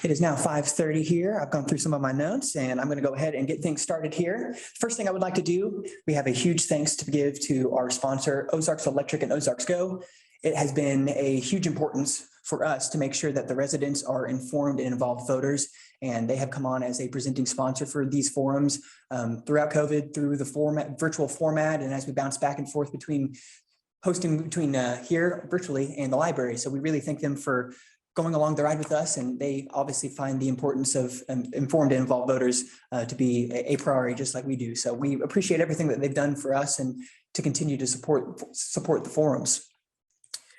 It is now 5:30 here. I've gone through some of my notes and I'm going to go ahead and get things started here. First thing I would like to do, we have a huge thanks to give to our sponsor, Ozarks Electric and Ozarks Go. It has been a huge importance for us to make sure that the residents are informed and involved voters, and they have come on as a presenting sponsor for these forums throughout COVID, through the virtual format, and as we bounce back and forth between hosting between here virtually and the library. So we really thank them for going along the ride with us, and they obviously find the importance of informed and involved voters to be a priority, just like we do. So we appreciate everything that they've done for us and to continue to support the forums.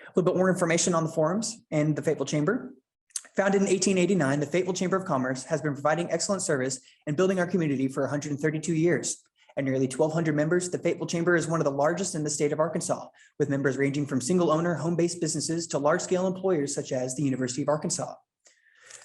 A little bit more information on the forums and the Fayetteville Chamber. Founded in 1889, the Fayetteville Chamber of Commerce has been providing excellent service and building our community for 132 years. At nearly 1,200 members, the Fayetteville Chamber is one of the largest in the state of Arkansas, with members ranging from single-owner, home-based businesses to large-scale employers such as the University of Arkansas.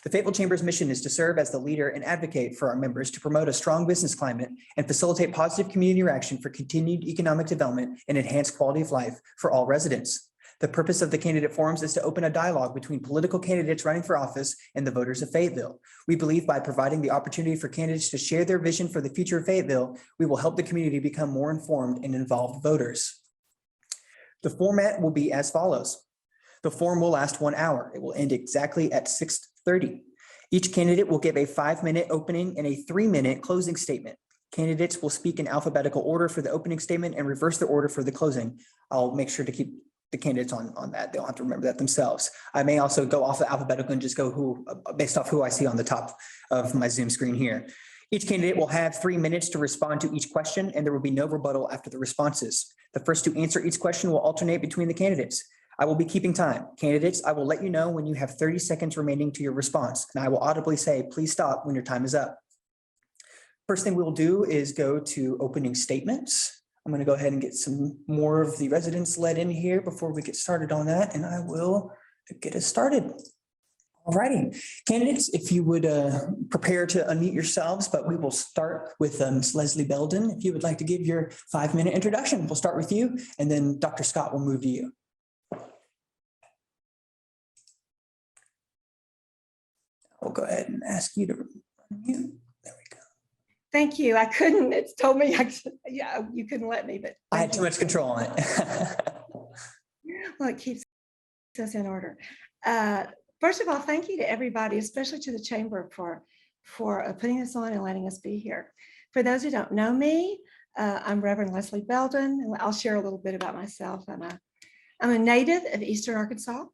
The Fayetteville Chamber's mission is to serve as the leader and advocate for our members to promote a strong business climate and facilitate positive community interaction for continued economic development and enhanced quality of life for all residents. The purpose of the candidate forums is to open a dialogue between political candidates running for office and the voters of Fayetteville. We believe by providing the opportunity for candidates to share their vision for the future of Fayetteville, we will help the community become more informed and involved voters. The format will be as follows. The forum will last 1 hour. It will end exactly at 6:30. Each candidate will give a 5-minute opening and a 3-minute closing statement. Candidates will speak in alphabetical order for the opening statement and reverse the order for the closing. I'll make sure to keep the candidates on that. They'll have to remember that themselves. I may also go off the alphabetical and just go based off who I see on the top of my Zoom screen here. Each candidate will have 3 minutes to respond to each question, and there will be no rebuttal after the responses. The first to answer each question will alternate between the candidates. I will be keeping time. Candidates, I will let you know when you have 30 seconds remaining to your response, and I will audibly say, please stop when your time is up. First thing we will do is go to opening statements. I'm going to go ahead and get some more of the residents let in here before we get started on that, and I will get us started. All righty, candidates, if you would prepare to unmute yourselves, but we will start with Ms. Leslie Belden. If you would like to give your 5-minute introduction, we'll start with you, and then Dr. Scott will move to you. We'll go ahead and ask you to unmute. There we go. Thank you. I couldn't, it's told me, yeah, you couldn't let me, but. I had too much control on it. Well, it keeps us in order. First of all, thank you to everybody, especially to the Chamber for putting this on and letting us be here. For those who don't know me, I'm Reverend Leslie Belden, and I'll share a little bit about myself. I'm a native of Eastern Arkansas.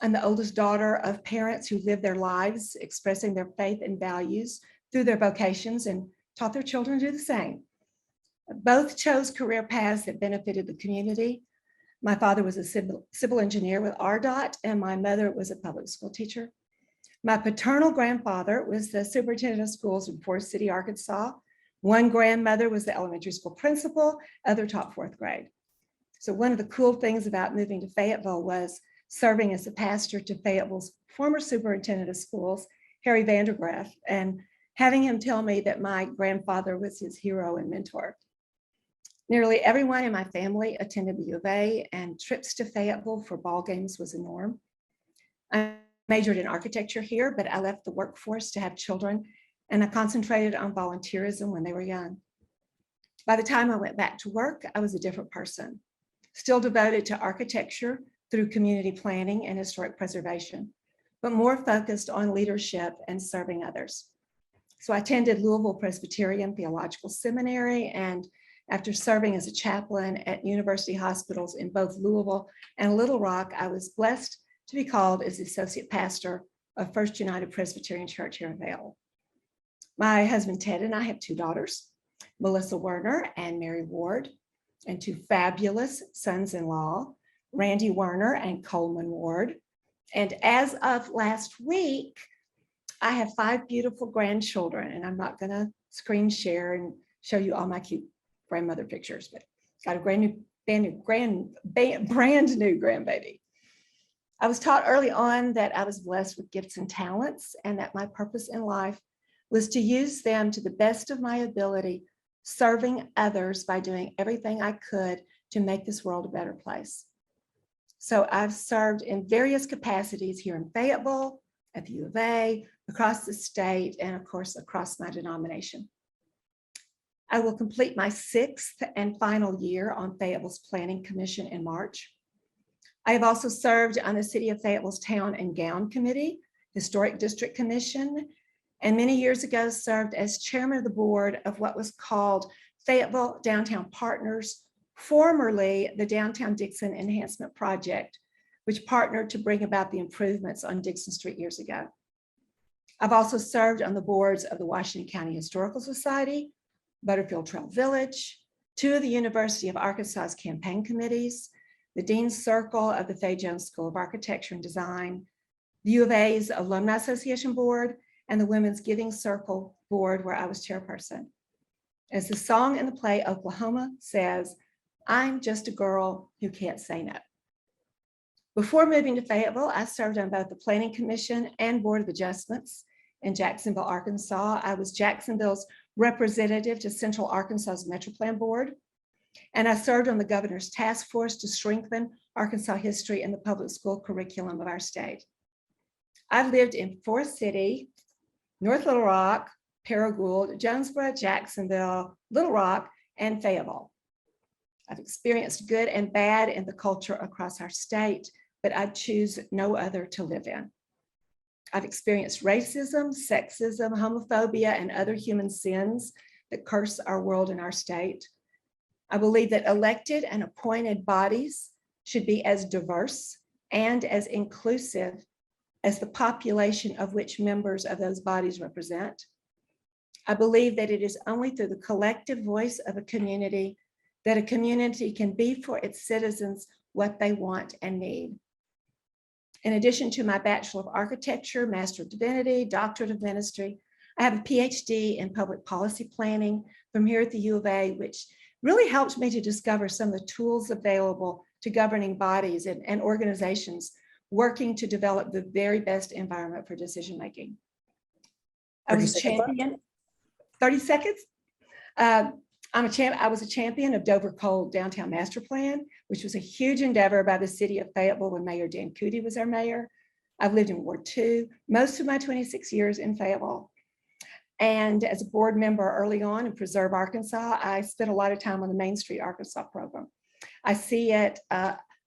I'm the oldest daughter of parents who lived their lives expressing their faith and values through their vocations and taught their children to do the same. Both chose career paths that benefited the community. My father was a civil engineer with RDOT, and my mother was a public school teacher. My paternal grandfather was the superintendent of schools in Forest City, Arkansas. One grandmother was the elementary school principal, other taught 4th grade. So one of the cool things about moving to Fayetteville was serving as a pastor to Fayetteville's former superintendent of schools, Harry Vandergraff, and having him tell me that my grandfather was his hero and mentor. Nearly everyone in my family attended the U of A, and trips to Fayetteville for ball games was a norm. I majored in architecture here, but I left the workforce to have children, and I concentrated on volunteerism when they were young. By the time I went back to work, I was a different person, still devoted to architecture through community planning and historic preservation, but more focused on leadership and serving others. So I attended Louisville Presbyterian Theological Seminary, and after serving as a chaplain at university hospitals in both Louisville and Little Rock, I was blessed to be called as the associate pastor of First United Presbyterian Church here in Fayetteville. My husband Ted and I have 2 daughters, Melissa Werner and Mary Ward, and 2 fabulous sons-in-law, Randy Werner and Coleman Ward. And as of last week, I have 5 beautiful grandchildren, and I'm not gonna screen share and show you all my cute grandmother pictures, but got a brand new grandbaby. I was taught early on that I was blessed with gifts and talents, and that my purpose in life was to use them to the best of my ability, serving others by doing everything I could to make this world a better place. So I've served in various capacities here in Fayetteville, at the U of A, across the state, and of course, across my denomination. I will complete my 6th and final year on Fayetteville's Planning Commission in March. I have also served on the City of Fayetteville's Town and Gown Committee, Historic District Commission, and many years ago served as chairman of the board of what was called Fayetteville Downtown Partners, formerly the Downtown Dixon Enhancement Project, which partnered to bring about the improvements on Dixon Street years ago. I've also served on the boards of the Washington County Historical Society, Butterfield Trail Village, 2 of the University of Arkansas's campaign committees, the Dean's Circle of the Fay Jones School of Architecture and Design, the U of A's Alumni Association Board, and the Women's Giving Circle Board, where I was chairperson. As the song in the play Oklahoma says, I'm just a girl who can't say no. Before moving to Fayetteville, I served on both the Planning Commission and Board of Adjustments in Jacksonville, Arkansas. I was Jacksonville's representative to Central Arkansas's Metro Plan Board, and I served on the governor's task force to strengthen Arkansas history in the public school curriculum of our state. I've lived in Forest City, North Little Rock, Paragould, Jonesboro, Jacksonville, Little Rock, and Fayetteville. I've experienced good and bad in the culture across our state, but I'd choose no other to live in. I've experienced racism, sexism, homophobia, and other human sins that curse our world and our state. I believe that elected and appointed bodies should be as diverse and as inclusive as the population of which members of those bodies represent. I believe that it is only through the collective voice of a community that a community can be for its citizens what they want and need. In addition to my Bachelor of Architecture, Master of Divinity, Doctorate of Ministry, I have a PhD in Public Policy Planning from here at the U of A, which really helped me to discover some of the tools available to governing bodies and organizations working to develop the very best environment for decision-making. I was a champion, 30 seconds. I was a champion of Dover Cole Downtown Master Plan, which was a huge endeavor by the city of Fayetteville when Mayor Dan Cootie was our mayor. I've lived in Ward 2, most of my 26 years in Fayetteville. And as a board member early on in Preserve Arkansas, I spent a lot of time on the Main Street Arkansas program. I see it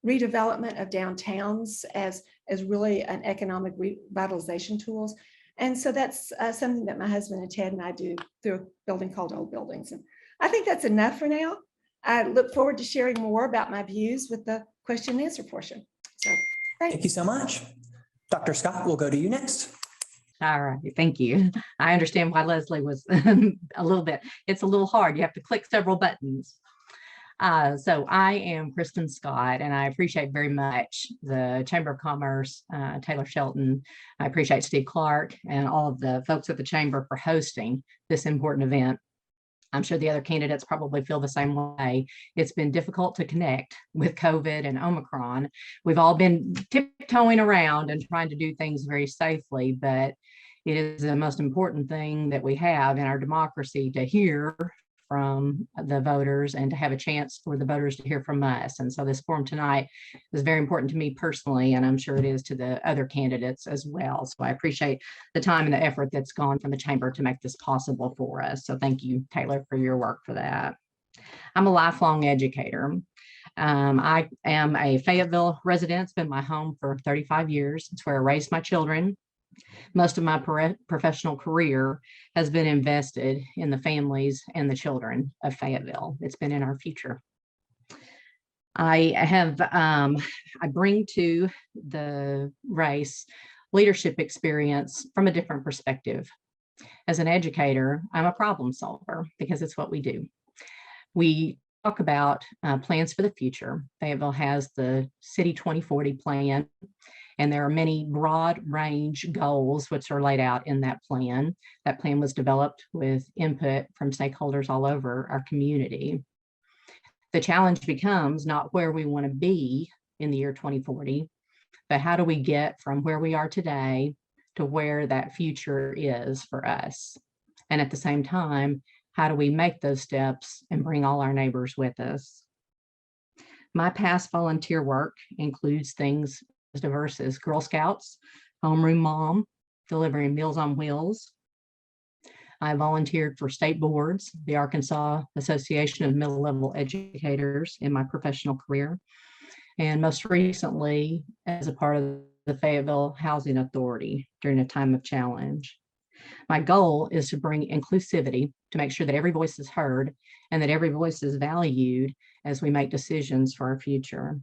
redevelopment of downtowns as really an economic revitalization tools. And so that's something that my husband and Ted and I do through a building called Old Buildings. And I think that's enough for now. I look forward to sharing more about my views with the question and answer portion. So Thank you so much. Dr. Scott, we'll go to you next. All right, thank you. I understand why Leslie was it's a little hard. You have to click several buttons. So I am Kristen Scott, and I appreciate very much the Chamber of Commerce, Taylor Shelton. I appreciate Steve Clark and all of the folks at the Chamber for hosting this important event. I'm sure the other candidates probably feel the same way. It's been difficult to connect with COVID and Omicron. We've all been tiptoeing around and trying to do things very safely, but it is the most important thing that we have in our democracy to hear from the voters and to have a chance for the voters to hear from us. And so this forum tonight is very important to me personally, and I'm sure it is to the other candidates as well. So I appreciate the time and the effort that's gone from the chamber to make this possible for us. So thank you, Taylor, for your work for that. I'm a lifelong educator. I am a Fayetteville resident. It's been my home for 35 years. It's where I raised my children. Most of my professional career has been invested in the families and the children of Fayetteville. It's been in our future. I bring to the race leadership experience from a different perspective. As an educator, I'm a problem solver because it's what we do. We talk about plans for the future. Fayetteville has the City 2040 plan, and there are many broad range goals which are laid out in that plan. That plan was developed with input from stakeholders all over our community. The challenge becomes not where we want to be in the year 2040, but how do we get from where we are today to where that future is for us? And at the same time, how do we make those steps and bring all our neighbors with us? My past volunteer work includes things as diverse as Girl Scouts, homeroom mom, delivering Meals on Wheels. I volunteered for state boards, the Arkansas Association of Middle Level Educators in my professional career, and most recently as a part of the Fayetteville Housing Authority during a time of challenge. My goal is to bring inclusivity to make sure that every voice is heard and that every voice is valued as we make decisions for our future.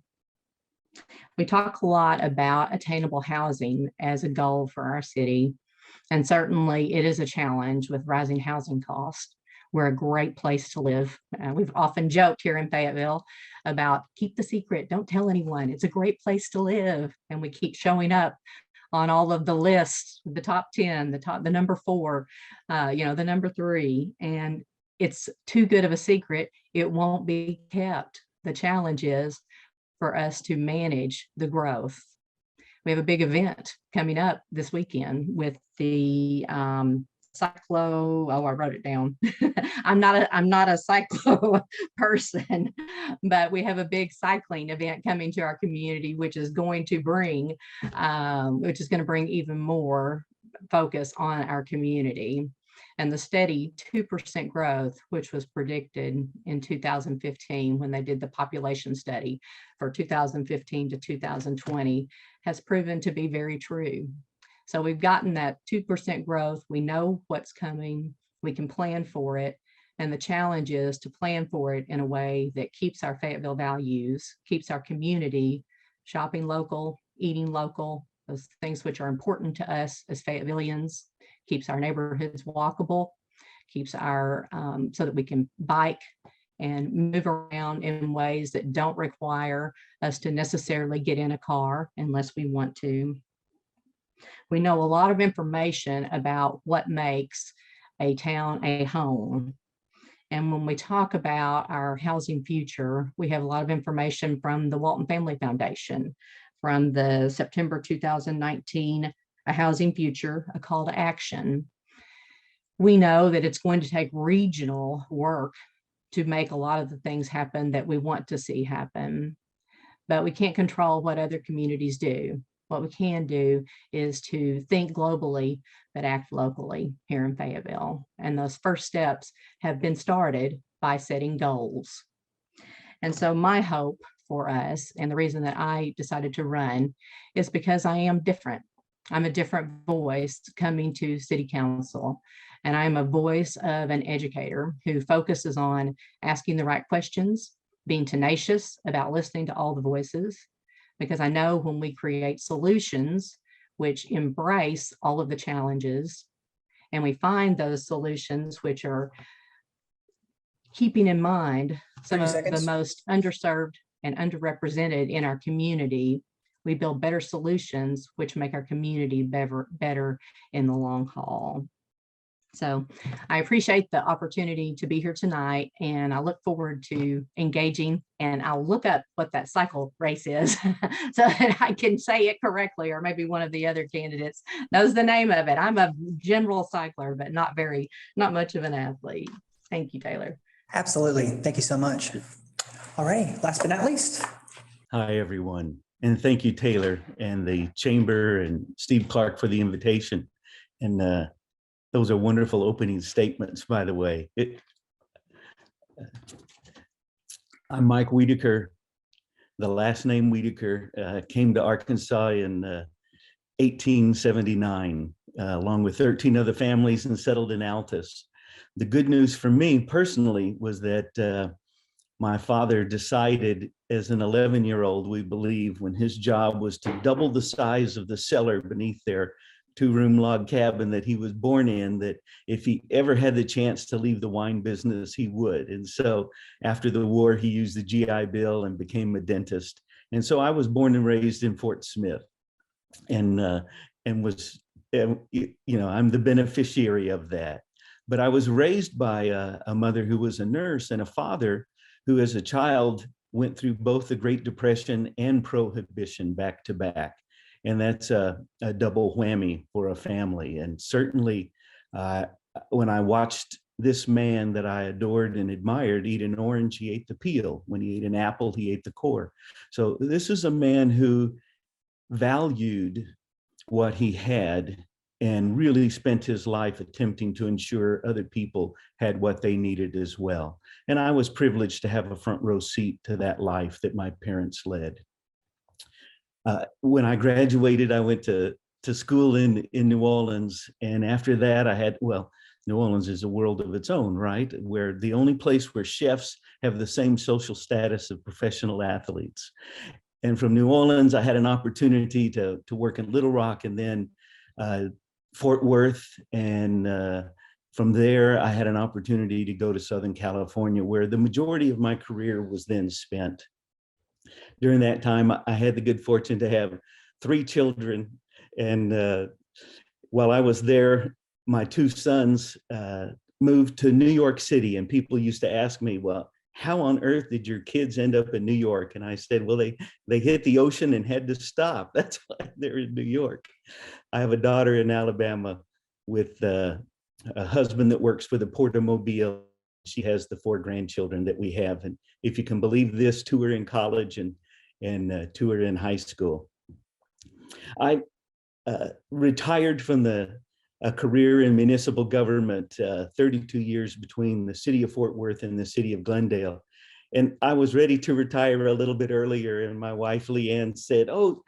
We talk a lot about attainable housing as a goal for our city, and certainly it is a challenge with rising housing costs. We're a great place to live. We've often joked here in Fayetteville about keep the secret, don't tell anyone. It's a great place to live. And we keep showing up on all of the lists, the top 10, the number 4, the number 3, and it's too good of a secret. It won't be kept. The challenge is for us to manage the growth. We have a big event coming up this weekend with the cyclo. Oh, I wrote it down. I'm not a cyclo person, but we have a big cycling event coming to our community, which is going to bring even more focus on our community. And the steady 2% growth, which was predicted in 2015 when they did the population study for 2015 to 2020, has proven to be very true. So we've gotten that 2% growth. We know what's coming. We can plan for it. And the challenge is to plan for it in a way that keeps our Fayetteville values, keeps our community shopping local, eating local, those things which are important to us as Fayettevilleans, keeps our neighborhoods walkable, keeps our, so that we can bike and move around in ways that don't require us to necessarily get in a car unless we want to. We know a lot of information about what makes a town a home. And when we talk about our housing future, we have a lot of information from the Walton Family Foundation, from the September 2019 A Housing Future, a call to action. We know that it's going to take regional work to make a lot of the things happen that we want to see happen, but we can't control what other communities do. What we can do is to think globally, but act locally here in Fayetteville. And those first steps have been started by setting goals. And so my hope for us, and the reason that I decided to run, is because I am different. I'm a different voice coming to City Council, and I'm a voice of an educator who focuses on asking the right questions, being tenacious about listening to all the voices, because I know when we create solutions which embrace all of the challenges, and we find those solutions which are keeping in mind some of the most underserved and underrepresented in our community, we build better solutions which make our community better in the long haul. So I appreciate the opportunity to be here tonight, and I look forward to engaging, and I'll look up what that cycle race is so that I can say it correctly, or maybe one of the other candidates knows the name of it. I'm a general cycler, but not much of an athlete. Thank you, Taylor. Absolutely. Thank you so much. All right, last but not least. Hi, everyone. And thank you, Taylor and the Chamber and Steve Clark for the invitation. And those are wonderful opening statements, by the way. I'm Mike Wiederkehr. The last name Wiederkehr came to Arkansas in 1879, along with 13 other families, and settled in Altus. The good news for me personally was that my father decided as an 11-year-old, we believe, when his job was to double the size of the cellar beneath their 2-room log cabin that he was born in, that if he ever had the chance to leave the wine business, he would. And so after the war, he used the GI Bill and became a dentist. And so I was born and raised in Fort Smith, and was, I'm the beneficiary of that. But I was raised by a mother who was a nurse, and a father who as a child went through both the Great Depression and Prohibition back to back. And that's a double whammy for a family. And certainly when I watched this man that I adored and admired eat an orange, he ate the peel. When he ate an apple, he ate the core. So this is a man who valued what he had and really spent his life attempting to ensure other people had what they needed as well. And I was privileged to have a front row seat to that life that my parents led. When I graduated, I went to school in New Orleans. And after that, New Orleans is a world of its own, right? Where the only place where chefs have the same social status of professional athletes. And from New Orleans, I had an opportunity to work in Little Rock and then Fort Worth. And from there, I had an opportunity to go to Southern California, where the majority of my career was then spent. During that time, I had the good fortune to have 3 children. And while I was there, my 2 sons moved to New York City. And people used to ask me, well, how on earth did your kids end up in New York? And I said, well, they hit the ocean and had to stop. That's why they're in New York. I have a daughter in Alabama with a husband that works for the Port of Mobile. She has the 4 grandchildren that we have. And if you can believe this, 2 are in college and 2 are in high school. I retired from a career in municipal government, 32 years between the city of Fort Worth and the city of Glendale. And I was ready to retire a little bit earlier. And my wife, Leanne, said, oh,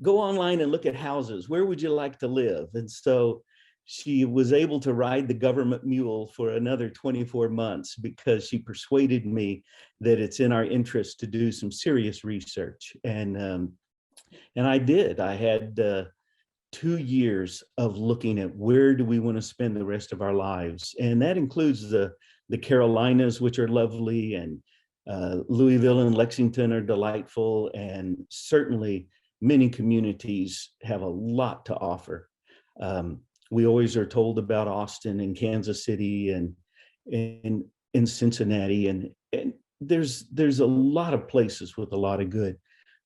go online and look at houses. Where would you like to live? And so she was able to ride the government mule for another 24 months because she persuaded me that it's in our interest to do some serious research. And I did. I had 2 years of looking at where do we want to spend the rest of our lives. And that includes the Carolinas, which are lovely, and Louisville and Lexington are delightful. And certainly many communities have a lot to offer. We always are told about Austin and Kansas City and in Cincinnati. And there's a lot of places with a lot of good.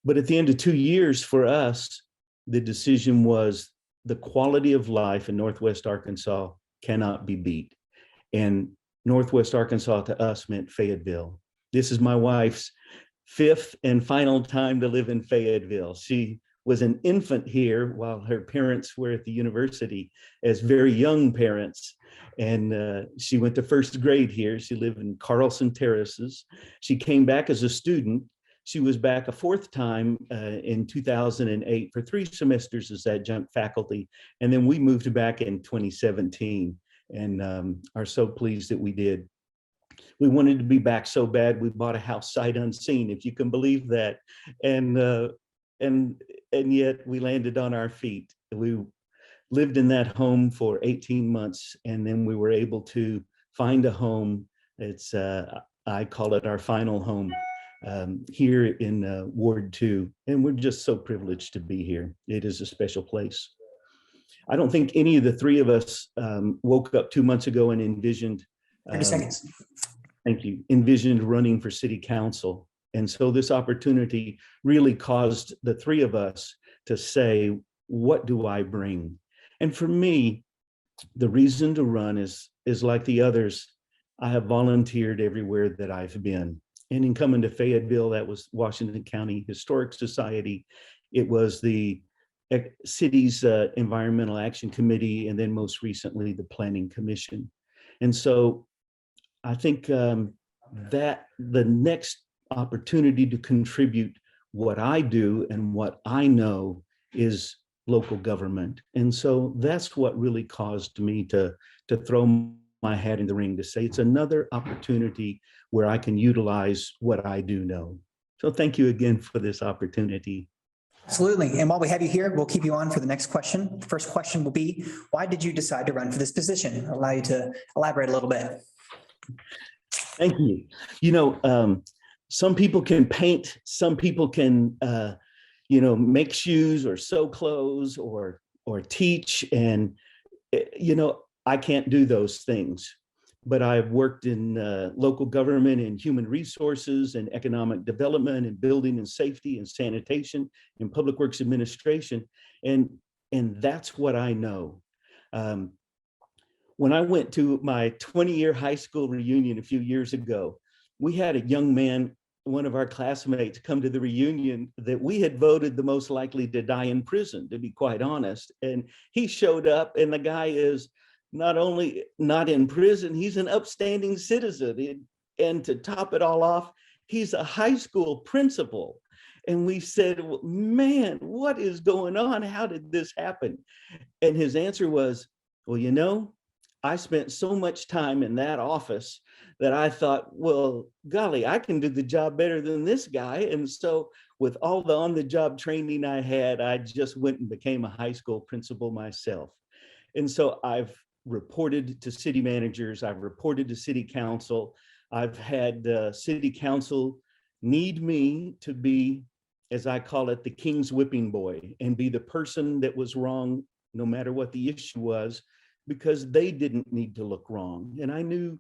But at the end of 2 years for us, the decision was the quality of life in Northwest Arkansas cannot be beat. And Northwest Arkansas to us meant Fayetteville. This is my wife's 5th and final time to live in Fayetteville. She was an infant here while her parents were at the university as very young parents. And she went to 1st grade here. She lived in Carlson Terraces. She came back as a student. She was back a 4th time in 2008 for 3 semesters as adjunct faculty. And then we moved back in 2017 and are so pleased that we did. We wanted to be back so bad, we bought a house sight unseen, if you can believe that. And yet we landed on our feet. We lived in that home for 18 months, and then we were able to find a home. It's, I call it our final home here in Ward 2. And we're just so privileged to be here. It is a special place. I don't think any of the 3 of us woke up 2 months ago and envisioned 30 seconds. Thank you. Envisioned running for city council. And so this opportunity really caused the 3 of us to say, what do I bring? And for me, the reason to run is like the others. I have volunteered everywhere that I've been. And in coming to Fayetteville, that was Washington County Historic Society. It was the city's Environmental Action Committee, and then most recently, the Planning Commission. And so I think that the next opportunity to contribute what I do and what I know is local government. And so that's what really caused me to throw my hat in the ring, to say it's another opportunity where I can utilize what I do know. So thank you again for this opportunity. Absolutely. And while we have you here, we'll keep you on for the next question. The first question will be, why did you decide to run for this position? I'll allow you to elaborate a little bit. Thank you. You know, some people can paint, some people can, make shoes or sew clothes or teach. And, I can't do those things. But I've worked in local government and human resources and economic development and building and safety and sanitation and public works administration. And that's what I know. When I went to my 20-year high school reunion a few years ago, we had a young man one of our classmates come to the reunion that we had voted the most likely to die in prison, to be quite honest. And he showed up, and the guy is not only not in prison, he's an upstanding citizen. And to top it all off, he's a high school principal. And we said, well, man, what is going on? How did this happen? And his answer was, well, you know, I spent so much time in that office that I thought, well, golly, I can do the job better than this guy. And so with all the on-the-job training I had, I just went and became a high school principal myself. And so I've reported to city managers, I've reported to city council, I've had city council need me to be, as I call it, the king's whipping boy, and be the person that was wrong no matter what the issue was, because they didn't need to look wrong. And I knew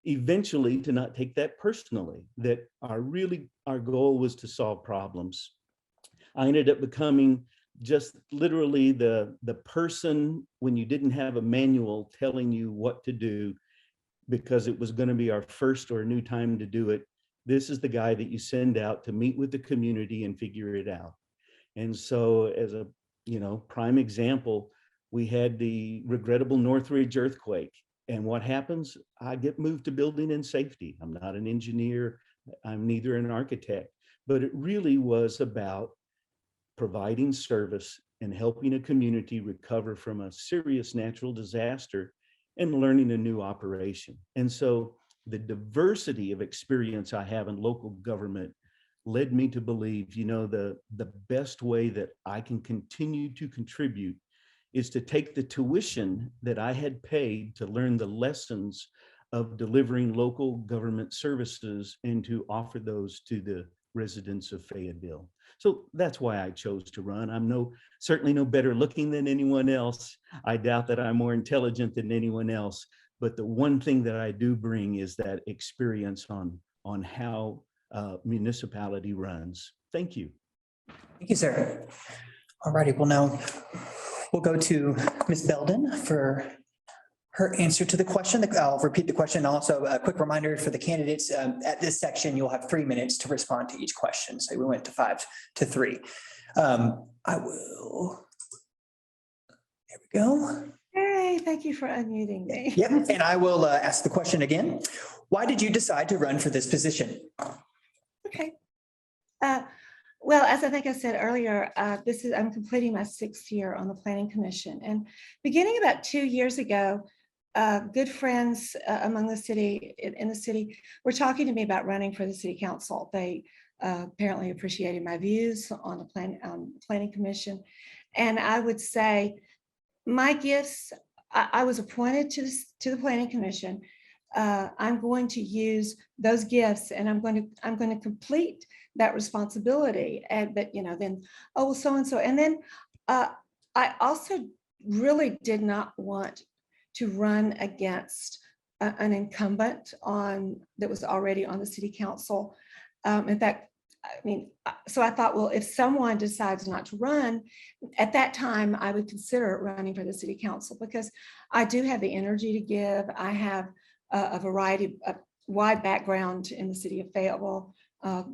eventually to not take that personally, that our goal was to solve problems. I ended up becoming just literally the person when you didn't have a manual telling you what to do, because it was going to be our first or new time to do it. This is the guy that you send out to meet with the community and figure it out. And so as a prime example, we had the regrettable Northridge earthquake. And what happens? I get moved to building and safety. I'm not an engineer. I'm neither an architect, but it really was about providing service and helping a community recover from a serious natural disaster and learning a new operation. And so the diversity of experience I have in local government led me to believe, the best way that I can continue to contribute is to take the tuition that I had paid to learn the lessons of delivering local government services and to offer those to the residents of Fayetteville. So that's why I chose to run. I'm certainly no better looking than anyone else. I doubt that I'm more intelligent than anyone else. But the one thing that I do bring is that experience on how municipality runs. Thank you. Thank you, sir. All righty, well, now we'll go to Ms. Belden for her answer to the question. I'll repeat the question. Also, a quick reminder for the candidates, at this section, you'll have 3 minutes to respond to each question. So we went to 5 to 3. I will, there we go. Hey, thank you for unmuting me. Yep, and I will ask the question again. Why did you decide to run for this position? Okay. Well, as I think I said earlier, I'm completing my 6th year on the Planning Commission. And beginning about 2 years ago, good friends among the city, in the city, were talking to me about running for the city council. They apparently appreciated my views on the Planning Commission. And I would say, my gifts, I was appointed to the Planning Commission. I'm going to use those gifts, and I'm going to complete that responsibility. But then, oh, well, so and so. And then I also really did not want to run against an incumbent that was already on the city council. In fact, so I thought, well, if someone decides not to run, at that time, I would consider running for the city council, because I do have the energy to give. I have a wide background in the city of Fayetteville,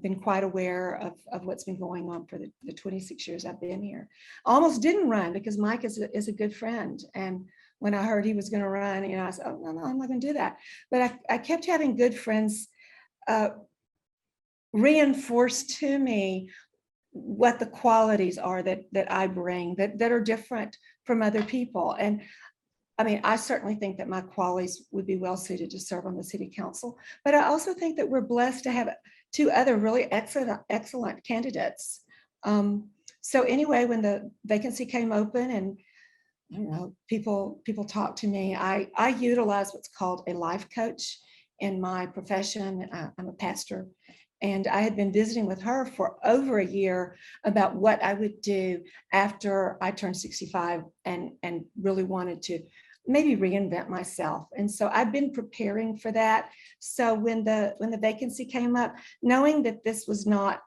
been quite aware of what's been going on for the 26 years I've been here. Almost didn't run because Mike is a good friend. And when I heard he was going to run, I said, oh, no, I'm not going to do that. But I kept having good friends reinforce to me what the qualities are that I bring that are different from other people. And I certainly think that my qualities would be well suited to serve on the city council, but I also think that we're blessed to have 2 other really excellent candidates. So anyway, when the vacancy came open and people talked to me, I utilize what's called a life coach in my profession. I'm a pastor. And I had been visiting with her for over a year about what I would do after I turned 65 and really wanted to maybe reinvent myself. And so I've been preparing for that. So when the vacancy came up, knowing that this was not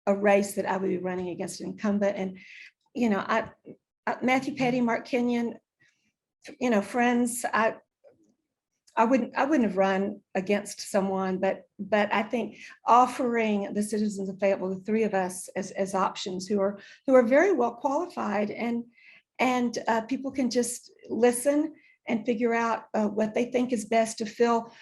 a race that I would be running against an incumbent, and Matthew Petty, Mark Kenyon, friends, I wouldn't have run against someone, but I think offering the citizens of Fayetteville, the three of us as options who are very well qualified, and people can just listen and figure out what they think is best to fill.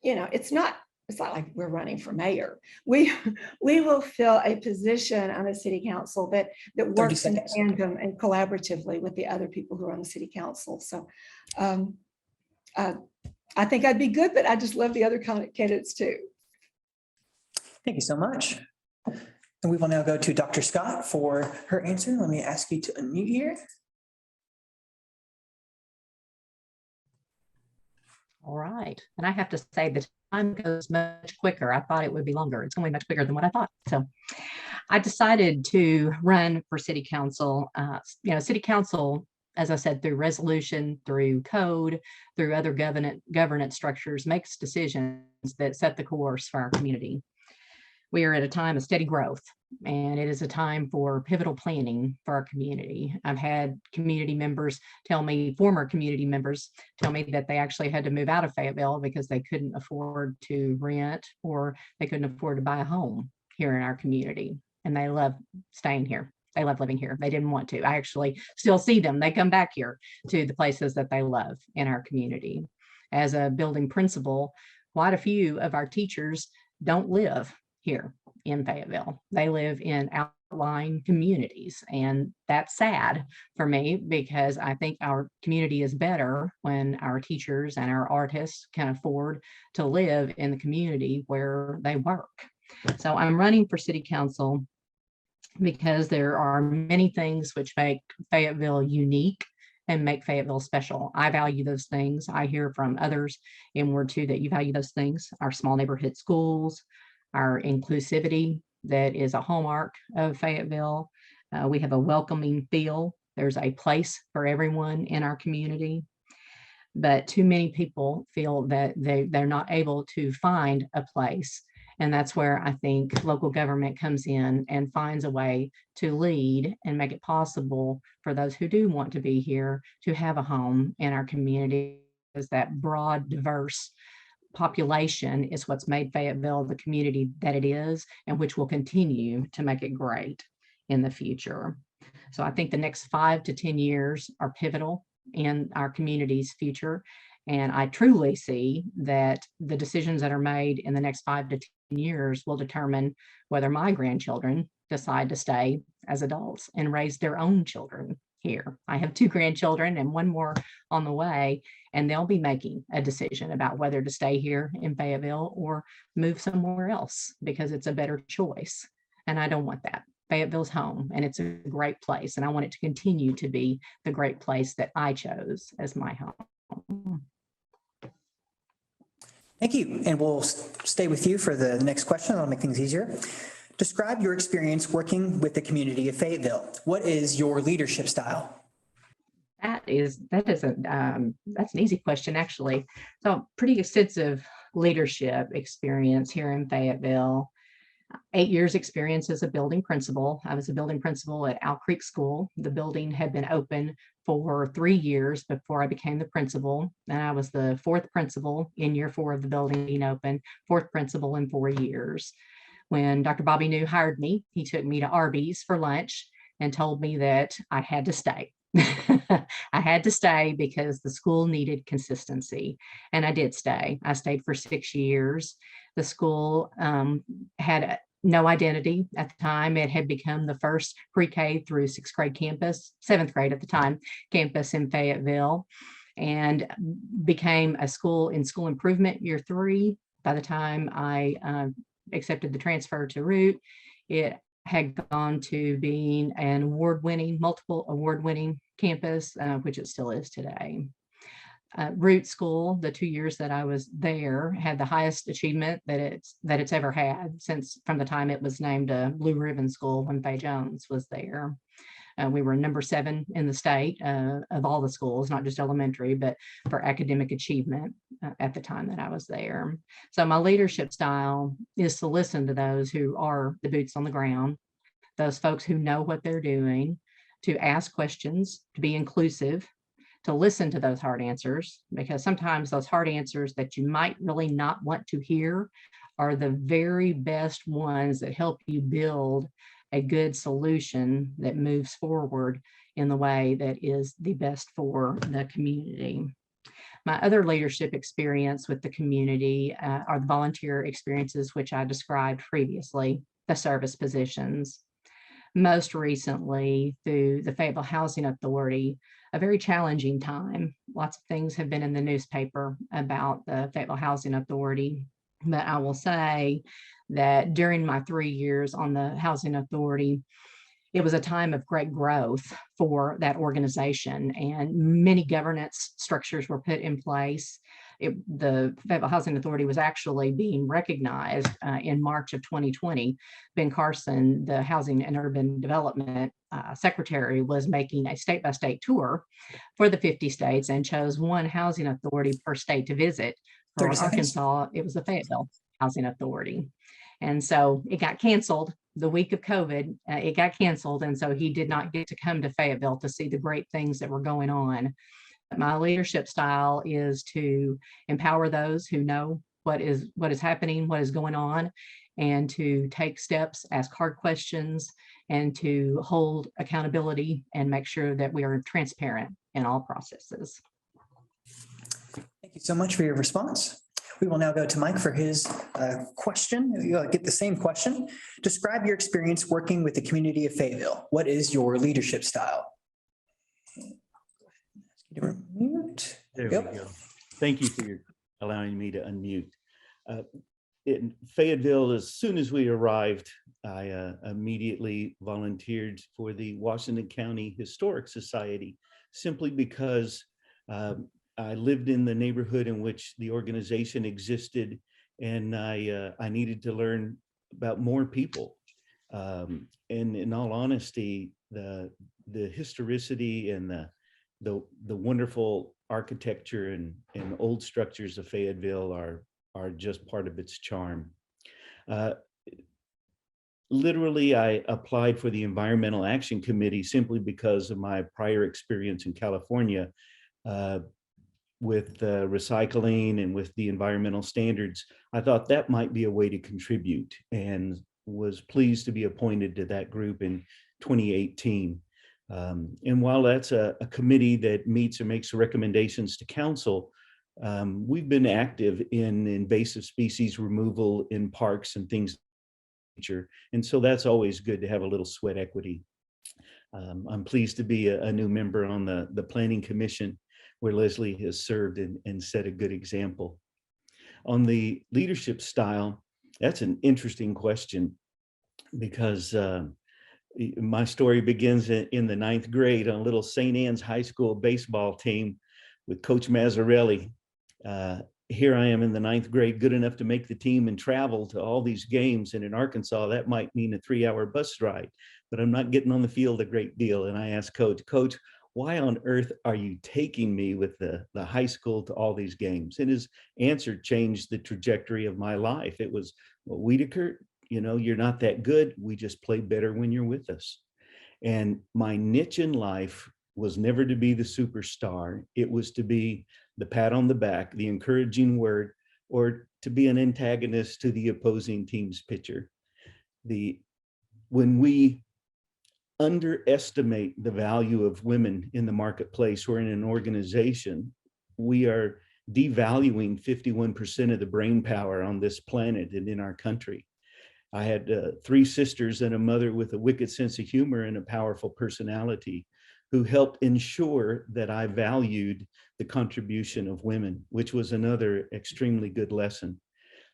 It's not like we're running for mayor. We will fill a position on the city council that works in tandem and collaboratively with the other people who are on the city council. So I think I'd be good, but I just love the other candidates too. Thank you so much. And we will now go to Dr. Scott for her answer. Let me ask you to unmute here. All right. And I have to say the time goes much quicker. I thought it would be longer. It's going to be much quicker than what I thought. So I decided to run for city council. City council, as I said, through resolution, through code, through other governance structures, makes decisions that set the course for our community. We are at a time of steady growth, and it is a time for pivotal planning for our community. I've had former community members tell me that they actually had to move out of Fayetteville because they couldn't afford to rent or they couldn't afford to buy a home here in our community. And they love staying here. They love living here. They didn't want to. I actually still see them. They come back here to the places that they love in our community. As a building principal, quite a few of our teachers don't live here in Fayetteville. They live in outlying communities, and that's sad for me because I think our community is better when our teachers and our artists can afford to live in the community where they work. So I'm running for city council because there are many things which make Fayetteville unique and make Fayetteville special. I value those things. I hear from others in Ward 2 that you value those things. Our small neighborhood schools, our inclusivity that is a hallmark of Fayetteville. We have a welcoming feel. There's a place for everyone in our community. But too many people feel that they're not able to find a place. And that's where I think local government comes in and finds a way to lead and make it possible for those who do want to be here to have a home in our community. Is that broad, diverse population is what's made Fayetteville the community that it is, and which will continue to make it great in the future. So I think the next 5 to 10 years are pivotal in our community's future. And I truly see that the decisions that are made in the next 5 to 10 years will determine whether my grandchildren decide to stay as adults and raise their own children here. I have 2 grandchildren and 1 more on the way, and they'll be making a decision about whether to stay here in Fayetteville or move somewhere else because it's a better choice. And I don't want that. Fayetteville's home, and it's a great place, and I want it to continue to be the great place that I chose as my home. Thank you. And we'll stay with you for the next question. That'll make things easier. Describe your experience working with the community of Fayetteville. What is your leadership style? That's an easy question, actually. So pretty extensive leadership experience here in Fayetteville. 8 years experience as a building principal. I was a building principal at Owl Creek School. The building had been open for 3 years before I became the principal. And I was the 4th principal in year 4 of the building being open, 4th principal in 4 years. When Dr. Bobby New hired me, he took me to Arby's for lunch and told me that I had to stay. I had to stay because the school needed consistency. And I did stay. I stayed for 6 years. The school had no identity at the time. It had become the first pre-K through 6th grade campus, 7th grade at the time, campus in Fayetteville, and became a school in school improvement year 3. By the time I accepted the transfer to Root, it had gone to being an multiple award-winning campus, which it still is today. Root School, the 2 years that I was there, had the highest achievement that it's ever had since from the time it was named a Blue Ribbon School when Faye Jones was there. We were number 7 in the state of all the schools, not just elementary, but for academic achievement at the time that I was there. So my leadership style is to listen to those who are the boots on the ground, those folks who know what they're doing, to ask questions, to be inclusive, to listen to those hard answers, because sometimes those hard answers that you might really not want to hear are the very best ones that help you build a good solution that moves forward in the way that is the best for the community. My other leadership experience with the community are the volunteer experiences, which I described previously, the service positions. Most recently through the Fayetteville Housing Authority, a very challenging time. Lots of things have been in the newspaper about the Fayetteville Housing Authority, but I will say that during my 3 years on the Housing Authority, it was a time of great growth for that organization, and many governance structures were put in place. The Fayetteville Housing Authority was actually being recognized in March of 2020. Ben Carson, the Housing and Urban Development Secretary, was making a state-by-state tour for the 50 states and chose one housing authority per state to visit. For Arkansas, it was the Fayetteville Housing Authority. And so it got canceled the week of COVID. It got canceled. And so he did not get to come to Fayetteville to see the great things that were going on. My leadership style is to empower those who know what is happening, what is going on, and to take steps, ask hard questions, and to hold accountability and make sure that we are transparent in all processes. Thank you so much for your response. We will now go to Mike for his question. You'll get the same question. Describe your experience working with the community of Fayetteville. What is your leadership style? Mute. There we go. Thank you for allowing me to unmute. In Fayetteville, as soon as we arrived, I immediately volunteered for the Washington County Historic Society, simply because I lived in the neighborhood in which the organization existed, and I needed to learn about more people. And in all honesty, the historicity and the wonderful architecture and old structures of Fayetteville are just part of its charm. Literally, I applied for the Environmental Action Committee simply because of my prior experience in California with recycling and with the environmental standards. I thought that might be a way to contribute, and was pleased to be appointed to that group in 2018. And while that's a committee that meets and makes recommendations to council, we've been active in invasive species removal in parks and things of that nature. And so that's always good to have a little sweat equity. I'm pleased to be a new member on the Planning Commission, where Leslie has served and set a good example. On the leadership style, that's an interesting question, because my story begins in the 9th grade on a little St. Anne's High School baseball team with Coach Mazzarelli. Here I am in the 9th grade, good enough to make the team and travel to all these games. And in Arkansas, that might mean a 3-hour bus ride, but I'm not getting on the field a great deal. And I asked Coach, why on earth are you taking me with the high school to all these games? And his answer changed the trajectory of my life. It was, well, Wiederkehr, you're not that good. We just play better when you're with us. And my niche in life was never to be the superstar. It was to be the pat on the back, the encouraging word, or to be an antagonist to the opposing team's pitcher. When we underestimate the value of women in the marketplace or in an organization, we are devaluing 51% of the brain power on this planet and in our country. I had 3 sisters and a mother with a wicked sense of humor and a powerful personality who helped ensure that I valued the contribution of women, which was another extremely good lesson.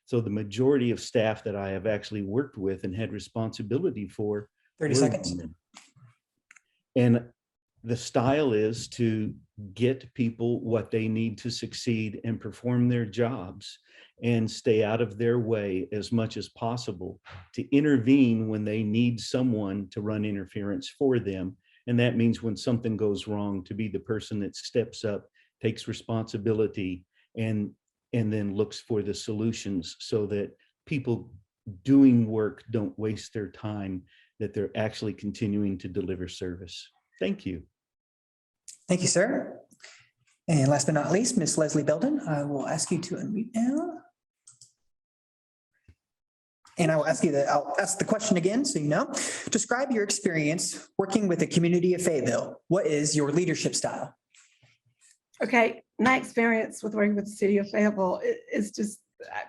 So the majority of staff that I have actually worked with and had responsibility for 30 seconds. Women. And the style is to get people what they need to succeed and perform their jobs, and stay out of their way as much as possible, to intervene when they need someone to run interference for them. And that means when something goes wrong, to be the person that steps up, takes responsibility, and then looks for the solutions, so that people doing work don't waste their time, that they're actually continuing to deliver service. Thank you. Thank you, sir. And last but not least, Miss Leslie Belden, I will ask you to unmute now. And I'll ask the question again, so you know. Describe your experience working with the community of Fayetteville. What is your leadership style? Okay, my experience with working with the city of Fayetteville is just,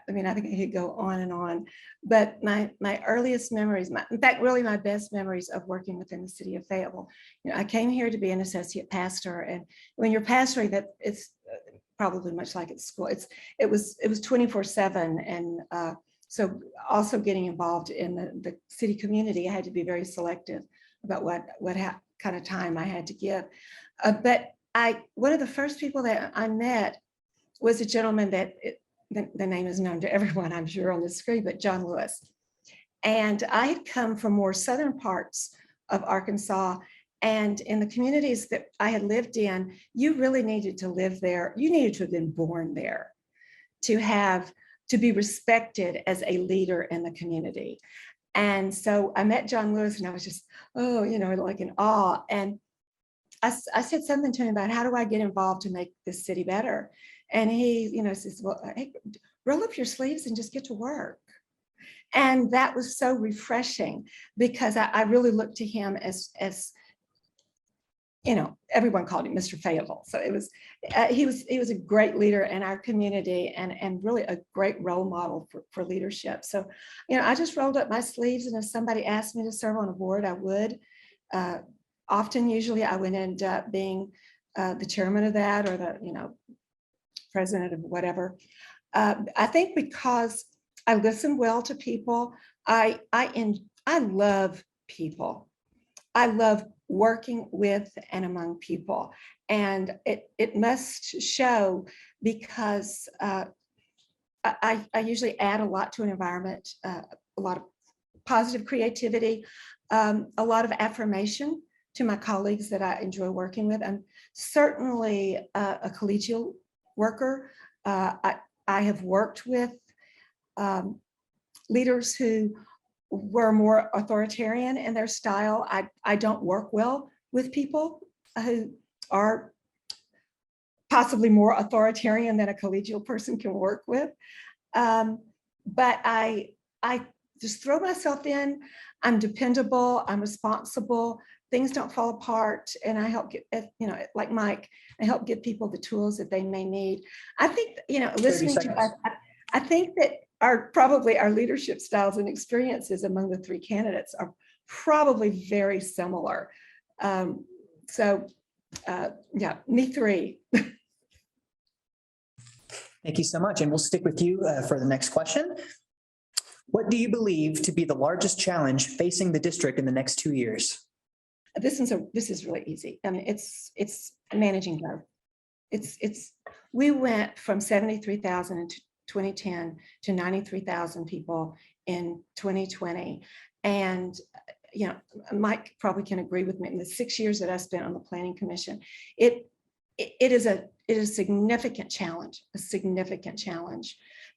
I mean, I think I could go on and on, but my earliest memories, in fact, really my best memories of working within the city of Fayetteville. I came here to be an associate pastor, and when you're pastoring, that it's probably much like at school. It was 24/7, and so also getting involved in the city community, I had to be very selective about what kind of time I had to give. But one of the first people that I met was a gentleman that the name is known to everyone, I'm sure, on the screen, but John Lewis. And I had come from more southern parts of Arkansas, and in the communities that I had lived in, you really needed to live there. You needed to have been born there to be respected as a leader in the community. And so I met John Lewis, and I was just, like in awe. And I said something to him about, how do I get involved to make this city better? And he, says, well, hey, roll up your sleeves and just get to work. And that was so refreshing, because I really looked to him as everyone called him Mr. Fayetteville. So he was a great leader in our community, and really a great role model for leadership. So, I just rolled up my sleeves, and if somebody asked me to serve on a board, I would. Often, usually, I would end up being the chairman of that, or the president of whatever. I think because I listen well to people, I love people. I love working with and among people, and it must show, because I usually add a lot to an environment, a lot of positive creativity, a lot of affirmation to my colleagues that I enjoy working with. I'm certainly a collegial worker. I have worked with leaders who were more authoritarian in their style. I don't work well with people who are possibly more authoritarian than a collegial person can work with. But I just throw myself in. I'm dependable. I'm responsible. Things don't fall apart, and I help get, like Mike, I help give people the tools that they may need. I think, listening to us, I think that probably our leadership styles and experiences among the three candidates are probably very similar. Yeah, me three. Thank you so much. And we'll stick with you for the next question. What do you believe to be the largest challenge facing the district in the next 2 years? This is really easy. I mean, it's managing growth. We went from 73,000 in 2010 to 93,000 people in 2020. And, Mike probably can agree with me. In the 6 years that I spent on the Planning Commission, it is a significant challenge,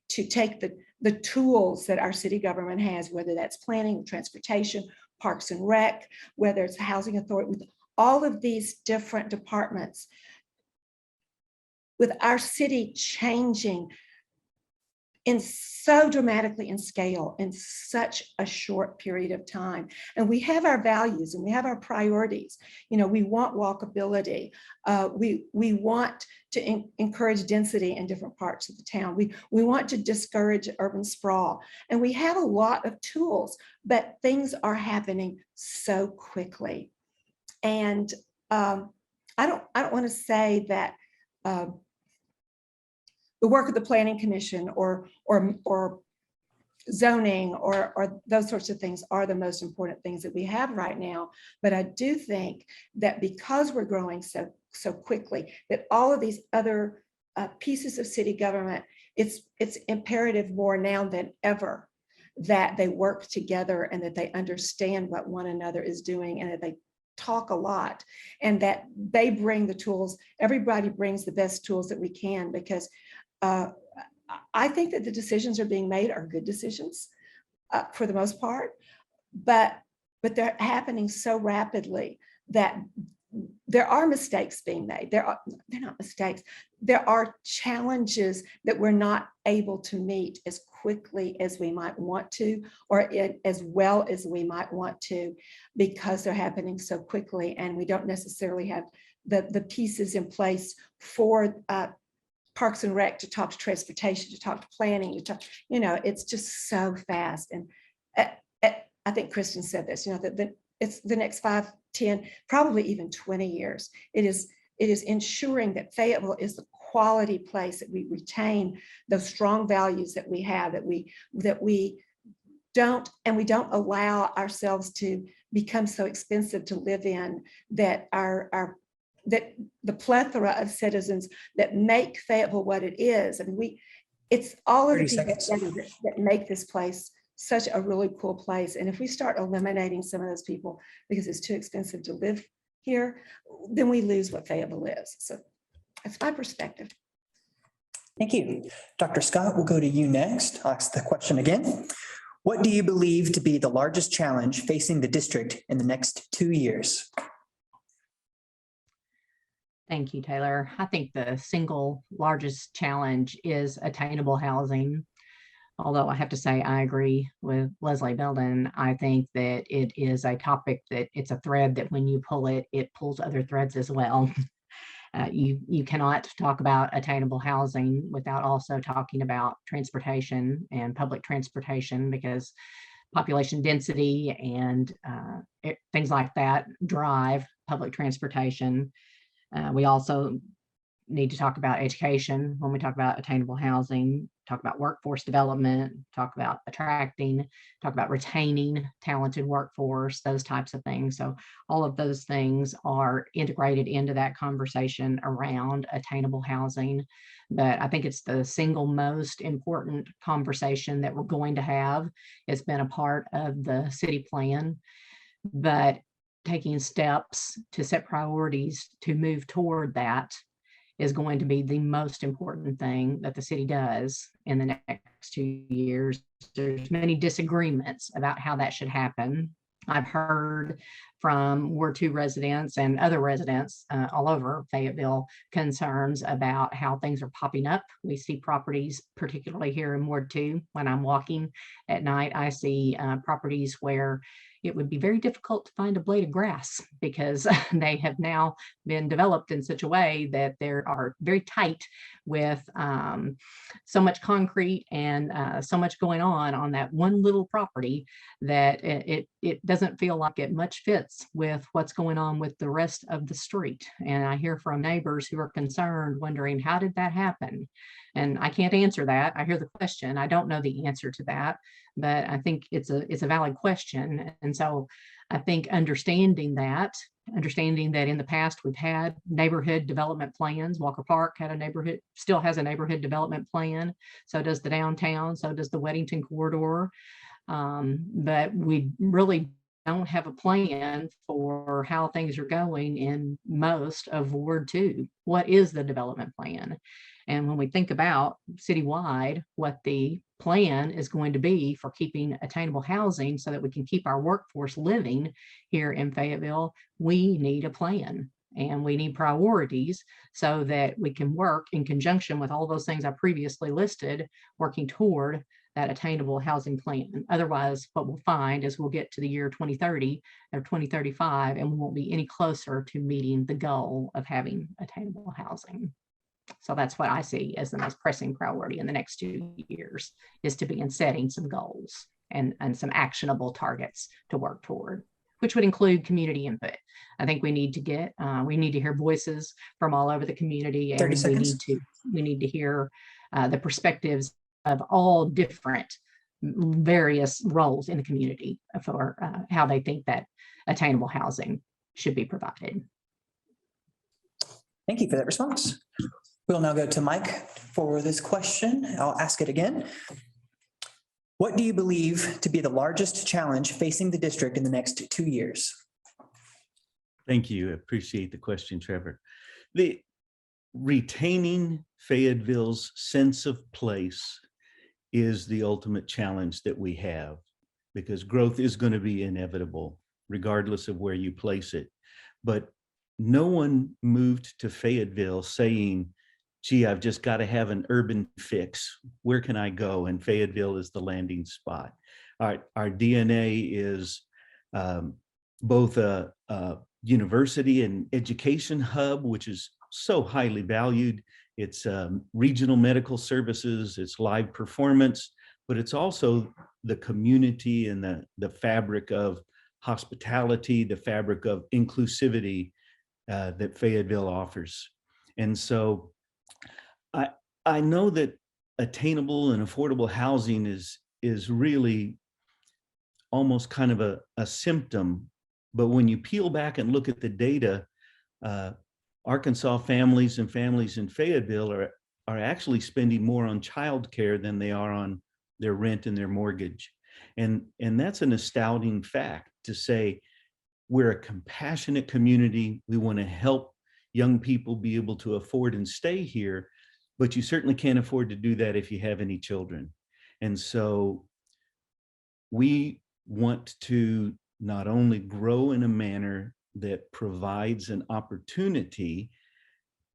to take the tools that our city government has, whether that's planning, transportation, parks and rec, whether it's housing authority, with all of these different departments, with our city changing in so dramatically in scale in such a short period of time. And we have our values and we have our priorities. We want walkability. We want to encourage density in different parts of the town. We want to discourage urban sprawl. And we have a lot of tools, but things are happening so quickly. And I don't want to say that the work of the Planning Commission or zoning or those sorts of things are the most important things that we have right now. But I do think that because we're growing so quickly, that all of these other pieces of city government, it's imperative more now than ever that they work together and that they understand what one another is doing, and that they talk a lot, and that they bring the tools. Everybody brings the best tools that we can, because I think that the decisions are being made are good decisions for the most part, but they're happening so rapidly that there are mistakes being made. They're not mistakes. There are challenges that we're not able to meet as quickly as we might want to, or as well as we might want to, because they're happening so quickly, and we don't necessarily have the pieces in place for Parks and Rec to talk to transportation, to talk to planning, to talk, it's just so fast. And I think Kristen said this, that it's the next 5, 10, probably even 20 years. It is ensuring that Fayetteville is the quality place, that we retain those strong values that we have, that we don't allow ourselves to become so expensive to live in, that that the plethora of citizens that make Fayetteville what it is. I mean, it's all of the 30 people seconds. that make this place such a really cool place. And if we start eliminating some of those people because it's too expensive to live here, then we lose what Fayetteville is. So that's my perspective. Thank you. Dr. Scott, we'll go to you next. I'll ask the question again. What do you believe to be the largest challenge facing the district in the next 2 years? Thank you, Taylor. I think the single largest challenge is attainable housing. Although I have to say, I agree with Leslie Belden. I think that it is a topic that it's a thread that when you pull it, it pulls other threads as well. You cannot talk about attainable housing without also talking about transportation and public transportation, because population density and things like that drive public transportation. We also need to talk about education when we talk about attainable housing, talk about workforce development, talk about attracting, talk about retaining talented workforce, those types of things. So all of those things are integrated into that conversation around attainable housing. But I think it's the single most important conversation that we're going to have. It's been a part of the city plan, but taking steps to set priorities to move toward that is going to be the most important thing that the city does in the next 2 years. There's many disagreements about how that should happen. I've heard from Ward 2 residents and other residents all over Fayetteville concerns about how things are popping up. We see properties, particularly here in Ward 2, when I'm walking at night, I see properties where it would be very difficult to find a blade of grass because they have now been developed in such a way that they are very tight with so much concrete and so much going on that one little property that it doesn't feel like it much fits with what's going on with the rest of the street. And I hear from neighbors who are concerned, wondering, how did that happen? And I can't answer that. I hear the question. I don't know the answer to that, but I think it's a valid question. And so I think understanding that in the past we've had neighborhood development plans. Walker Park still has a neighborhood development plan. So does the downtown, so does the Weddington corridor. But we really don't have a plan for how things are going in most of Ward 2. What is the development plan? And when we think about citywide, what the plan is going to be for keeping attainable housing so that we can keep our workforce living here in Fayetteville, we need a plan and we need priorities so that we can work in conjunction with all those things I previously listed, working toward that attainable housing plan. Otherwise, what we'll find is we'll get to the year 2030 or 2035 and we won't be any closer to meeting the goal of having attainable housing. So that's what I see as the most pressing priority in the next 2 years, is to be in setting some goals and some actionable targets to work toward, which would include community input. I think we need to hear voices from all over the community, and 30 seconds. we need to hear the perspectives of all different various roles in the community for how they think that attainable housing should be provided. Thank you for that response. We'll now go to Mike for this question. I'll ask it again. What do you believe to be the largest challenge facing the district in the next 2 years? Thank you. I appreciate the question, Trevor. The retaining Fayetteville's sense of place is the ultimate challenge that we have, because growth is going to be inevitable, regardless of where you place it. But no one moved to Fayetteville saying, gee, I've just got to have an urban fix. Where can I go? And Fayetteville is the landing spot. Our DNA is both a university and education hub, which is so highly valued. It's regional medical services, it's live performance, but it's also the community and the fabric of hospitality, the fabric of inclusivity that Fayetteville offers. And so I know that attainable and affordable housing is really almost kind of a symptom, but when you peel back and look at the data, Arkansas families and families in Fayetteville are actually spending more on childcare than they are on their rent and their mortgage. And that's an astounding fact to say we're a compassionate community. We want to help young people be able to afford and stay here, but you certainly can't afford to do that if you have any children. And so we want to not only grow in a manner that provides an opportunity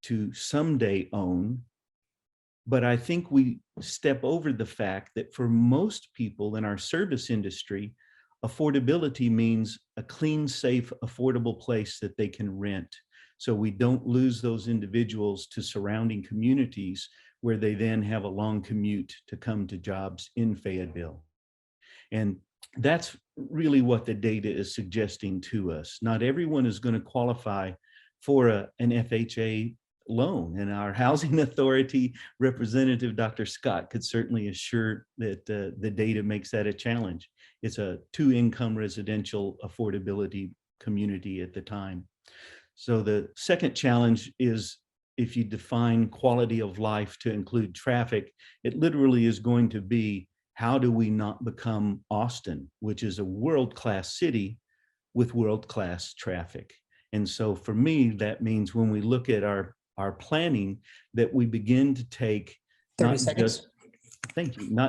to someday own, but I think we step over the fact that for most people in our service industry, affordability means a clean, safe, affordable place that they can rent. So we don't lose those individuals to surrounding communities where they then have a long commute to come to jobs in Fayetteville. And that's really what the data is suggesting to us. Not everyone is going to qualify for an FHA loan, and our housing authority representative, Dr. Scott, could certainly assure that the data makes that a challenge. It's a 2-income residential affordability community at the time. So the second challenge is, if you define quality of life to include traffic, it literally is going to be, how do we not become Austin, which is a world-class city with world-class traffic? And so for me, that means when we look at our planning, that we begin to take not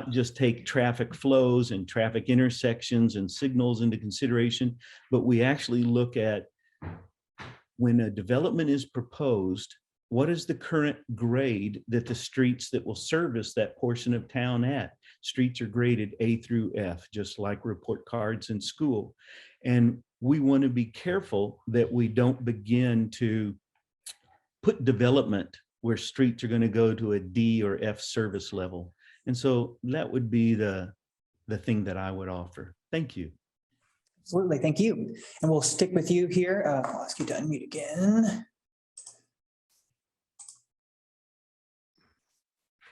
just take traffic flows and traffic intersections and signals into consideration, but we actually look at, when a development is proposed, what is the current grade that the streets that will service that portion of town at? Streets are graded A through F, just like report cards in school. And we want to be careful that we don't begin to put development where streets are going to go to a D or F service level. And so that would be the thing that I would offer. Thank you. Absolutely, thank you. And we'll stick with you here. I'll ask you to unmute again.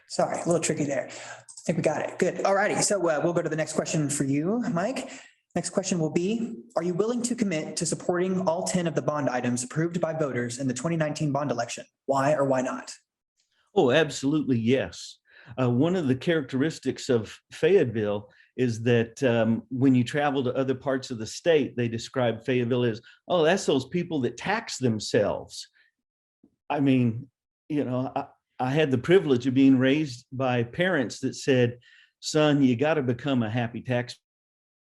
Sorry, a little tricky there. I think we got it. Good. All righty. So we'll go to the next question for you, Mike. Next question will be, are you willing to commit to supporting all 10 of the bond items approved by voters in the 2019 bond election? Why or why not? Oh, absolutely, yes. One of the characteristics of Fayetteville is that when you travel to other parts of the state, they describe Fayetteville as, oh, that's those people that tax themselves. I mean, you know, I had the privilege of being raised by parents that said, son, you got to become a happy taxpayer.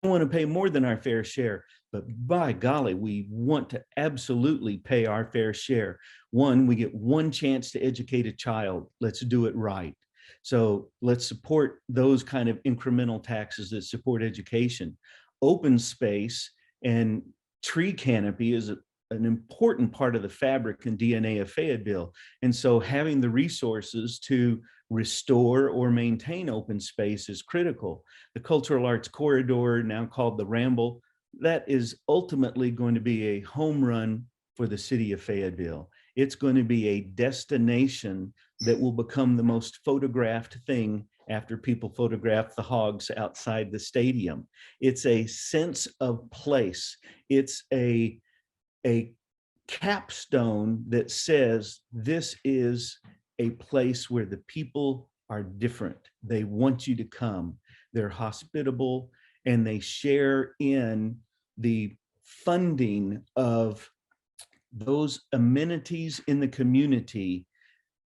We want to pay more than our fair share, but by golly, we want to absolutely pay our fair share. One, we get one chance to educate a child. Let's do it right. So let's support those kind of incremental taxes that support education. Open space and tree canopy is an important part of the fabric and DNA of Fayetteville. And so having the resources to restore or maintain open space is critical. The Cultural Arts Corridor, now called the Ramble, that is ultimately going to be a home run for the city of Fayetteville. It's going to be a destination that will become the most photographed thing after people photograph the hogs outside the stadium. It's a sense of place. It's a capstone that says this is a place where the people are different. They want you to come. They're hospitable, and they share in the funding of those amenities in the community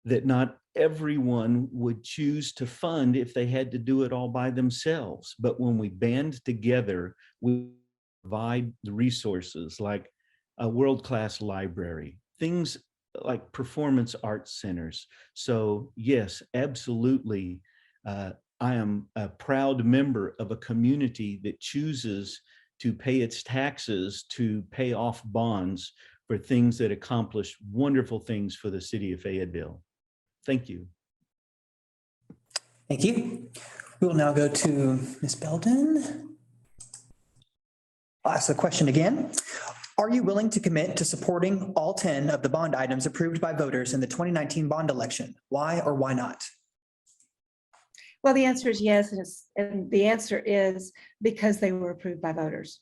that not everyone would choose to fund if they had to do it all by themselves. But when we band together, we provide the resources like a world-class library, things like performance arts centers. So yes, absolutely. I am a proud member of a community that chooses to pay its taxes to pay off bonds for things that accomplish wonderful things for the city of Fayetteville. Thank you. Thank you. We will now go to Ms. Belden. I'll ask the question again. Are you willing to commit to supporting all 10 of the bond items approved by voters in the 2019 bond election? Why or why not? Well, the answer is yes, and the answer is because they were approved by voters,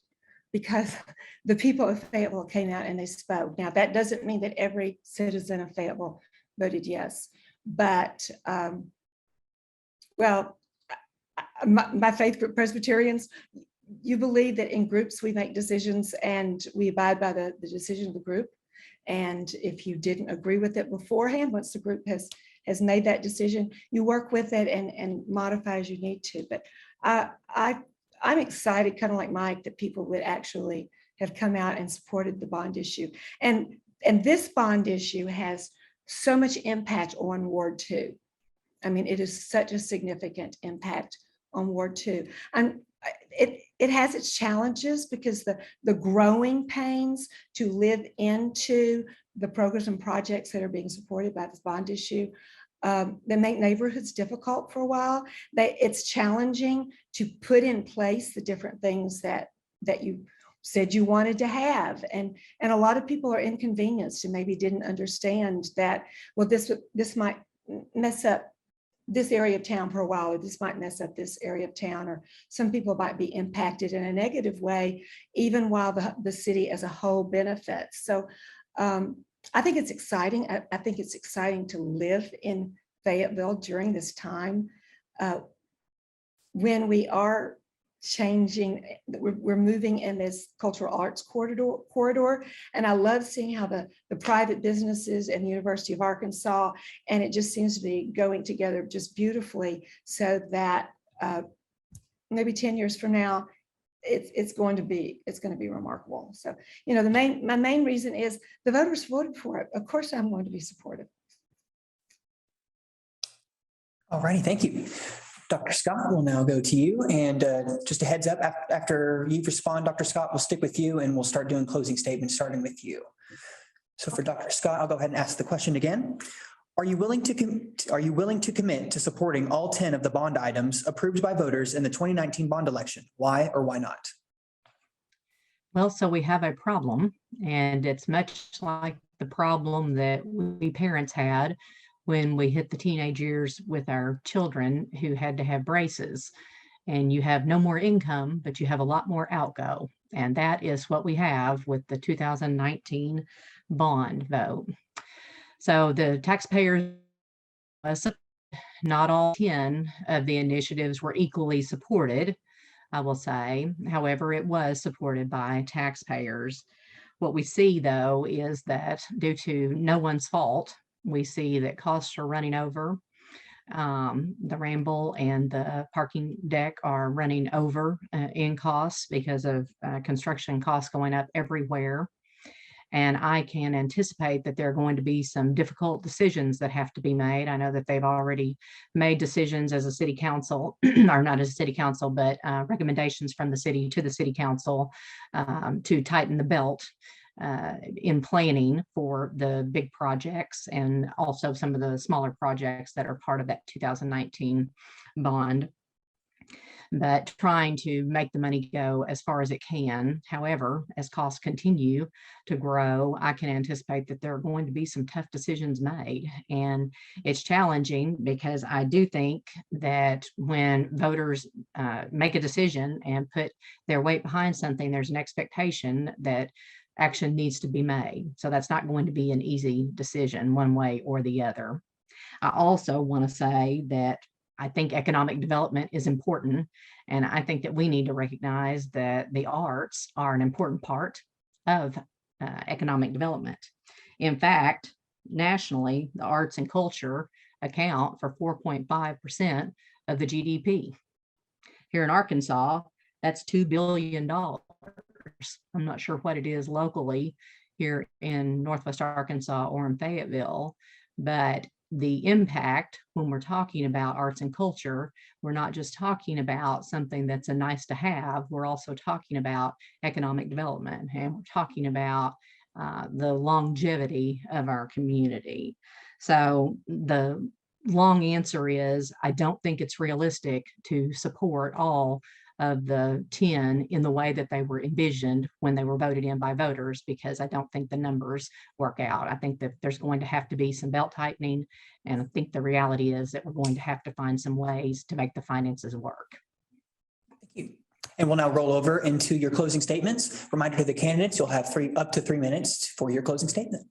because the people of Fayetteville came out and they spoke. Now, that doesn't mean that every citizen of Fayetteville voted yes, but well, my faith group Presbyterians, you believe that in groups we make decisions and we abide by the decision of the group. And if you didn't agree with it beforehand, once the group has made that decision, you work with it and modify as you need to. But I'm excited, kind of like Mike, that people would actually have come out and supported the bond issue. And this bond issue has so much impact on Ward 2. I mean, it is such a significant impact on Ward 2. And it has its challenges because the growing pains to live into the programs and projects that are being supported by this bond issue, they make neighborhoods difficult for a while. It's challenging to put in place the different things that you said you wanted to have. And a lot of people are inconvenienced and maybe didn't understand that, well, this might mess up this area of town for a while, or this might mess up this area of town, or some people might be impacted in a negative way, even while the city as a whole benefits. So I think it's exciting. I think it's exciting to live in Fayetteville during this time when we are changing, we're moving in this cultural arts corridor. And I love seeing how the private businesses and the University of Arkansas, and it just seems to be going together just beautifully, so that maybe 10 years from now, it's going to be remarkable. So, you know, my main reason is the voters voted for it. Of course, I'm going to be supportive. All righty, thank you. Dr. Scott will now go to you. And just a heads up, after you respond, Dr. Scott, we'll stick with you and we'll start doing closing statements, starting with you. So for Dr. Scott, I'll go ahead and ask the question again. Are you willing to commit to supporting all 10 of the bond items approved by voters in the 2019 bond election? Why or why not? Well, so we have a problem, and it's much like the problem that we parents had when we hit the teenage years with our children who had to have braces. And you have no more income, but you have a lot more outgo. And that is what we have with the 2019 bond vote. So the taxpayers, not all 10 of the initiatives were equally supported, I will say. However, it was supported by taxpayers. What we see, though, is that due to no one's fault, we see that costs are running over. The ramble and the parking deck are running over in costs because of construction costs going up everywhere. And I can anticipate that there are going to be some difficult decisions that have to be made. I know that they've already made decisions as a city council, or not as a city council, but recommendations from the city to the city council to tighten the belt in planning for the big projects, and also some of the smaller projects that are part of that 2019 bond, but trying to make the money go as far as it can. However, as costs continue to grow, I can anticipate that there are going to be some tough decisions made. And it's challenging because I do think that when voters make a decision and put their weight behind something, there's an expectation that action needs to be made. So that's not going to be an easy decision one way or the other. I also want to say that I think economic development is important. And I think that we need to recognize that the arts are an important part of economic development. In fact, nationally, the arts and culture account for 4.5% of the GDP. Here in Arkansas, that's $2 billion. I'm not sure what it is locally here in Northwest Arkansas or in Fayetteville, but the impact when we're talking about arts and culture, we're not just talking about something that's a nice to have, we're also talking about economic development, and we're talking about the longevity of our community. So the long answer is, I don't think it's realistic to support all of the 10 in the way that they were envisioned when they were voted in by voters, because I don't think the numbers work out. I think that there's going to have to be some belt tightening. And I think the reality is that we're going to have to find some ways to make the finances work. Thank you. And we'll now roll over into your closing statements. Reminder to the candidates, you'll have up to 3 minutes for your closing statement.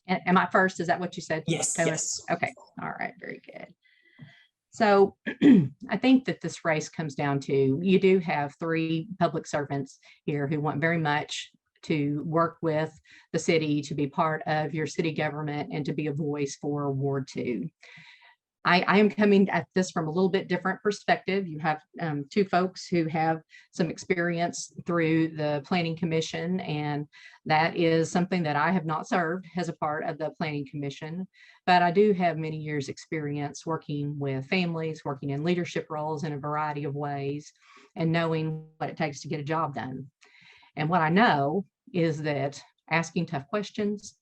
Am I first? Is that what you said? Yes, Taylor? yes. Okay. All right. Very good. So I think that this race comes down to, you do have 3 public servants here who want very much to work with the city, to be part of your city government, and to be a voice for Ward 2. I am coming at this from a little bit different perspective. You have 2 folks who have some experience through the Planning Commission, and that is something that I have not served as a part of the Planning Commission, but I do have many years experience working with families, working in leadership roles in a variety of ways, and knowing what it takes to get a job done. And what I know is that asking tough questions,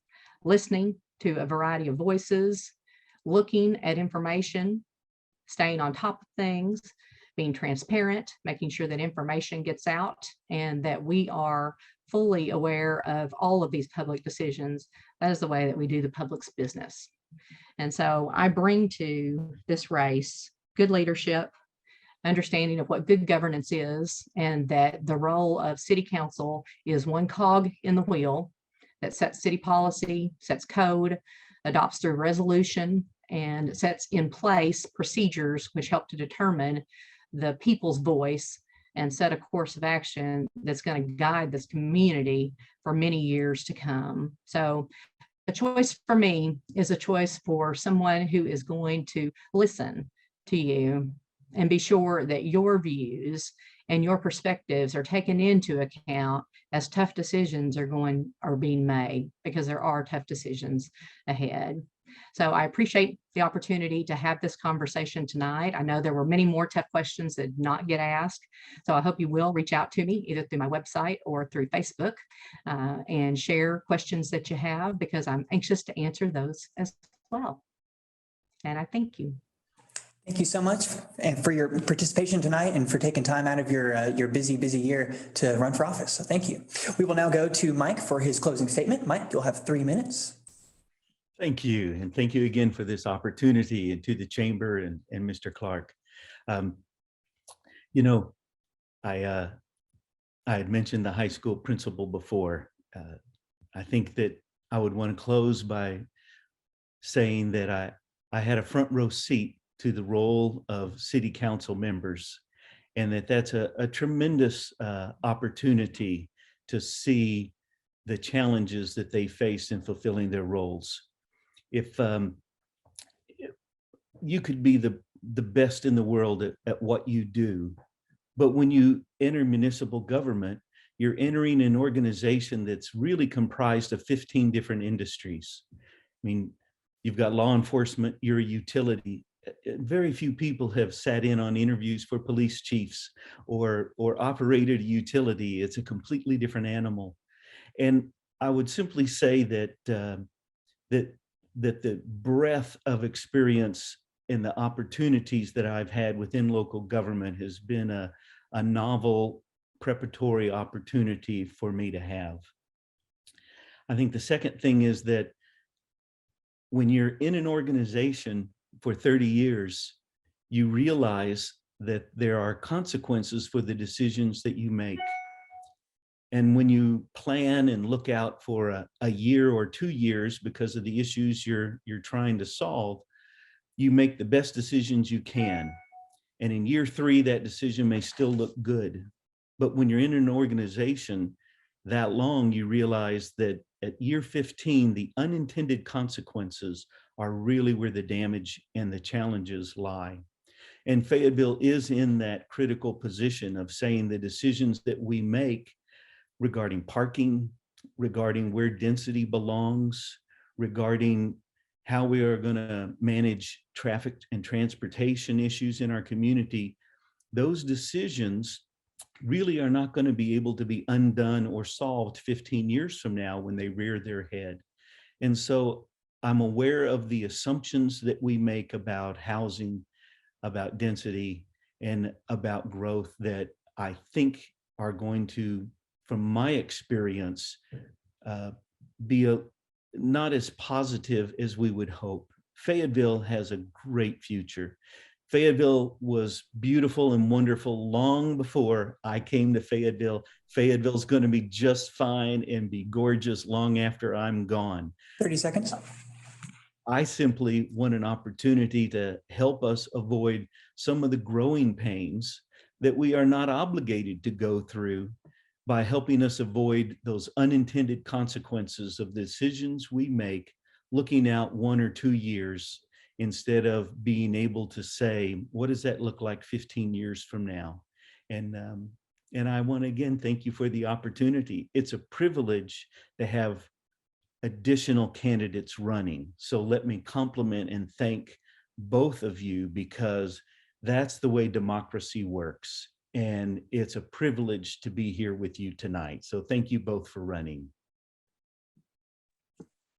listening to a variety of voices, looking at information, staying on top of things, being transparent, making sure that information gets out and that we are fully aware of all of these public decisions. That is the way that we do the public's business. And so I bring to this race good leadership, understanding of what good governance is, and that the role of city council is one cog in the wheel that sets city policy, sets code, adopts through resolution, and sets in place procedures which help to determine the people's voice and set a course of action that's going to guide this community for many years to come. So a choice for me is a choice for someone who is going to listen to you and be sure that your views and your perspectives are taken into account as tough decisions are being made, because there are tough decisions ahead. So I appreciate the opportunity to have this conversation tonight. I know there were many more tough questions that did not get asked. So I hope you will reach out to me either through my website or through Facebook and share questions that you have, because I'm anxious to answer those as well. And I thank you. Thank you so much and for your participation tonight and for taking time out of your busy year to run for office. So thank you. We will now go to Mike for his closing statement. Mike, you'll have 3 minutes. Thank you. And thank you again for this opportunity, and to the chamber and Mr. Clark. You know, I had mentioned the high school principal before. I think that I would want to close by saying that I had a front row seat to the role of city council members, and that's a tremendous opportunity to see the challenges that they face in fulfilling their roles. If you could be the best in the world at what you do, but when you enter municipal government, you're entering an organization that's really comprised of 15 different industries. I mean, you've got law enforcement, you're a utility. Very few people have sat in on interviews for police chiefs or operated a utility. It's a completely different animal. And I would simply say that that the breadth of experience and the opportunities that I've had within local government has been a novel preparatory opportunity for me to have. I think the second thing is that when you're in an organization for 30 years, you realize that there are consequences for the decisions that you make. And when you plan and look out for a year or 2 years because of the issues you're trying to solve, you make the best decisions you can. And in year 3, that decision may still look good. But when you're in an organization that long, you realize that at year 15, the unintended consequences are really where the damage and the challenges lie. And Fayetteville is in that critical position of saying the decisions that we make regarding parking, regarding where density belongs, regarding how we are going to manage traffic and transportation issues in our community, those decisions really are not going to be able to be undone or solved 15 years from now when they rear their head. And so I'm aware of the assumptions that we make about housing, about density, and about growth that I think are going to, from my experience, be not as positive as we would hope. Fayetteville has a great future. Fayetteville was beautiful and wonderful long before I came to Fayetteville. Fayetteville's going to be just fine and be gorgeous long after I'm gone. 30 seconds. I simply want an opportunity to help us avoid some of the growing pains that we are not obligated to go through by helping us avoid those unintended consequences of the decisions we make looking out 1 or 2 years, instead of being able to say, what does that look like 15 years from now? And I want to again thank you for the opportunity. It's a privilege to have additional candidates running. So let me compliment and thank both of you, because that's the way democracy works. And it's a privilege to be here with you tonight. So thank you both for running.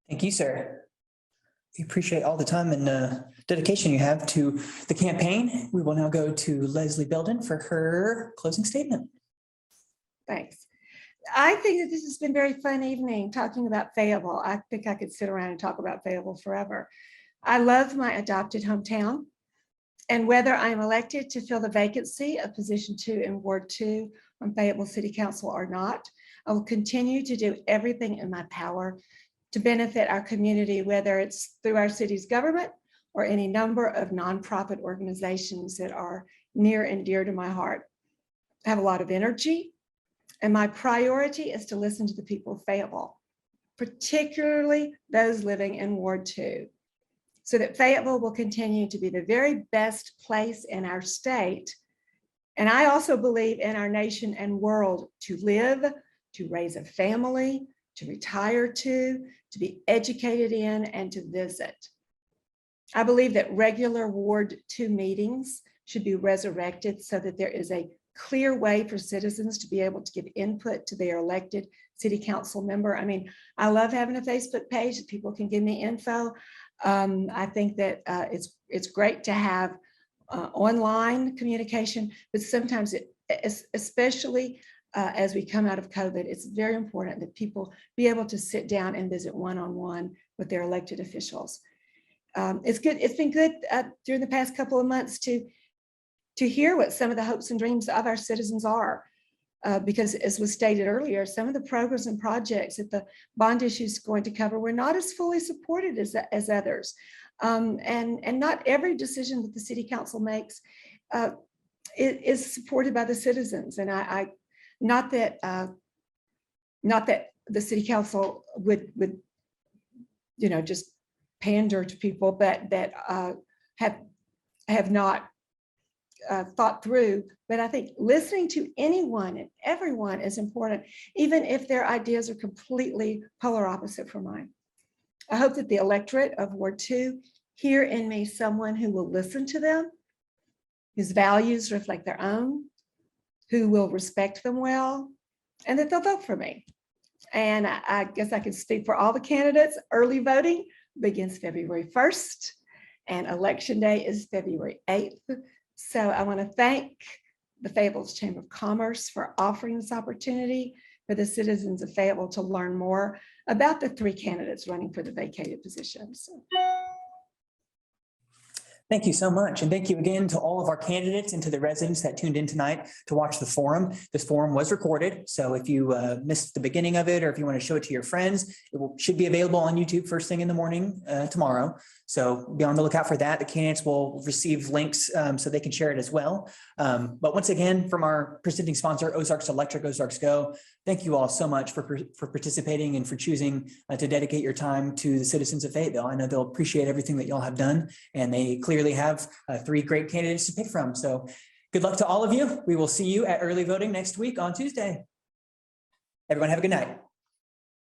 Thank you, sir. We appreciate all the time and dedication you have to the campaign. We will now go to Leslie Belden for her closing statement. Thanks. I think that this has been a very fun evening talking about Fayetteville. I think I could sit around and talk about Fayetteville forever. I love my adopted hometown. And whether I am elected to fill the vacancy of position 2 in Ward 2 on Fayetteville City Council or not, I will continue to do everything in my power to benefit our community, whether it's through our city's government or any number of nonprofit organizations that are near and dear to my heart. I have a lot of energy, and my priority is to listen to the people of Fayetteville, particularly those living in Ward 2, so that Fayetteville will continue to be the very best place in our state. And I also believe in our nation and world to live, to raise a family, to retire to be educated in, and to visit. I believe that regular Ward 2 meetings should be resurrected so that there is a clear way for citizens to be able to give input to their elected city council member. I mean, I love having a Facebook page that people can give me info. I think that it's great to have online communication, but sometimes especially as we come out of COVID, it's very important that people be able to sit down and visit one-on-one with their elected officials. It's good. It's been good during the past couple of months to hear what some of the hopes and dreams of our citizens are. Because as was stated earlier, some of the programs and projects that the bond issue is going to cover were not as fully supported as others. And not every decision that the city council makes is supported by the citizens. And I not that the city council would just pander to people, but that have not thought through. But I think listening to anyone and everyone is important, even if their ideas are completely polar opposite from mine. I hope that the electorate of Ward 2 hear in me someone who will listen to them, whose values reflect their own, who will respect them well, and that they'll vote for me. And I guess I can speak for all the candidates. Early voting begins February 1st, and election day is February 8th. So I want to thank the Fayetteville Chamber of Commerce for offering this opportunity for the citizens of Fayetteville to learn more about the 3 candidates running for the vacated positions. Thank you so much. And thank you again to all of our candidates and to the residents that tuned in tonight to watch the forum. This forum was recorded. So if you missed the beginning of it, or if you want to show it to your friends, should be available on YouTube first thing in the morning tomorrow. So be on the lookout for that. The candidates will receive links so they can share it as well. But once again, from our presenting sponsor, Ozarks Electric, Ozarks Go, thank you all so much for participating and for choosing to dedicate your time to the citizens of Fayetteville. I know they'll appreciate everything that y'all have done, and they clearly have 3 great candidates to pick from. So good luck to all of you. We will see you at early voting next week on Tuesday. Everyone have a good night.